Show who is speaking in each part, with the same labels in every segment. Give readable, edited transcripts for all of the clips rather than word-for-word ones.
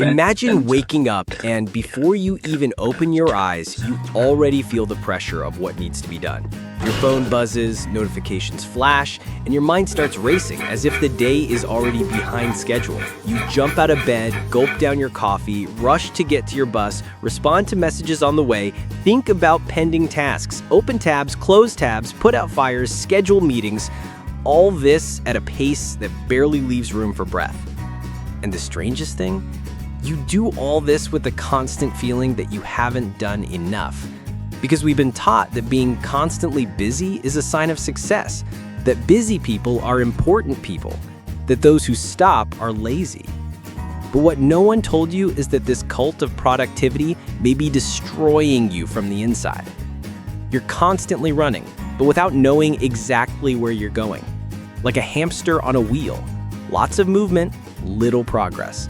Speaker 1: Imagine waking up and before you even open your eyes, you already feel the pressure of what needs to be done. Your phone buzzes, notifications flash, and your mind starts racing as if the day is already behind schedule. You jump out of bed, gulp down your coffee, rush to get to your bus, respond to messages on the way, think about pending tasks, open tabs, close tabs, put out fires, schedule meetings, all this at a pace that barely leaves room for breath. And the strangest thing? You do all this with the constant feeling that you haven't done enough. Because we've been taught that being constantly busy is a sign of success, that busy people are important people, that those who stop are lazy. But what no one told you is that this cult of productivity may be destroying you from the inside. You're constantly running, but without knowing exactly where you're going. Like a hamster on a wheel. Lots of movement, little progress.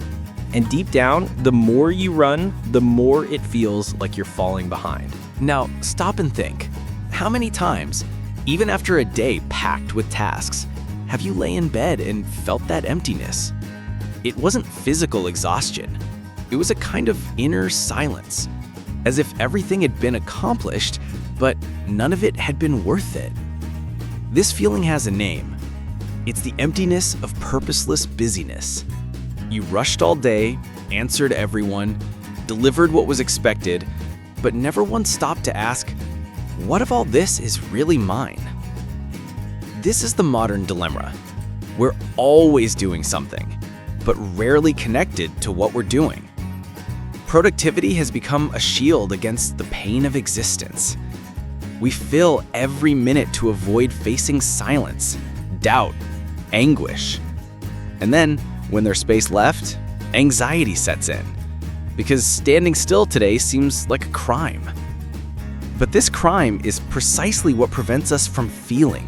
Speaker 1: And deep down, the more you run, the more it feels like you're falling behind.
Speaker 2: Now, stop and think. How many times, even after a day packed with tasks, have you lay in bed and felt that emptiness? It wasn't physical exhaustion. It was a kind of inner silence, as if everything had been accomplished, but none of it had been worth it. This feeling has a name. It's the emptiness of purposeless busyness. You rushed all day, answered everyone, delivered what was expected, but never once stopped to ask, what if all this is really mine? This is the modern dilemma. We're always doing something, but rarely connected to what we're doing. Productivity has become a shield against the pain of existence. We fill every minute to avoid facing silence, doubt, anguish. And then, when there's space left, anxiety sets in, because standing still today seems like a crime. But this crime is precisely what prevents us from feeling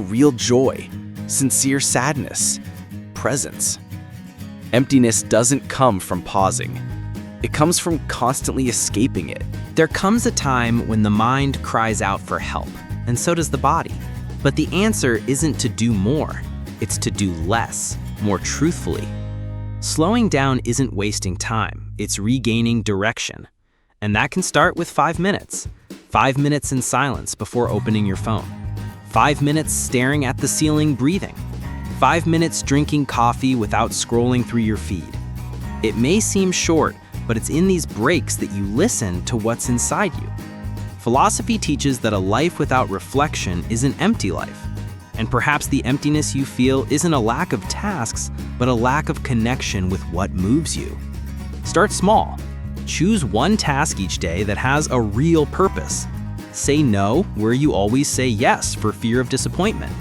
Speaker 2: real joy, sincere sadness, presence. Emptiness doesn't come from pausing. It comes from constantly escaping it.
Speaker 3: There comes a time when the mind cries out for help, and so does the body. But the answer isn't to do more, it's to do less, more truthfully. Slowing down isn't wasting time, it's regaining direction. And that can start with 5 minutes. 5 minutes in silence before opening your phone. 5 minutes staring at the ceiling breathing. 5 minutes drinking coffee without scrolling through your feed. It may seem short, but it's in these breaks that you listen to what's inside you. Philosophy teaches that a life without reflection is an empty life. And perhaps the emptiness you feel isn't a lack of tasks, but a lack of connection with what moves you. Start small. Choose one task each day that has a real purpose. Say no where you always say yes for fear of disappointment.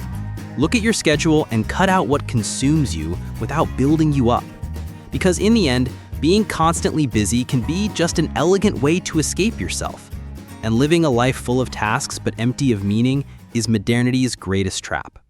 Speaker 3: Look at your schedule and cut out what consumes you without building you up. Because in the end, being constantly busy can be just an elegant way to escape yourself. And living a life full of tasks but empty of meaning is modernity's greatest trap.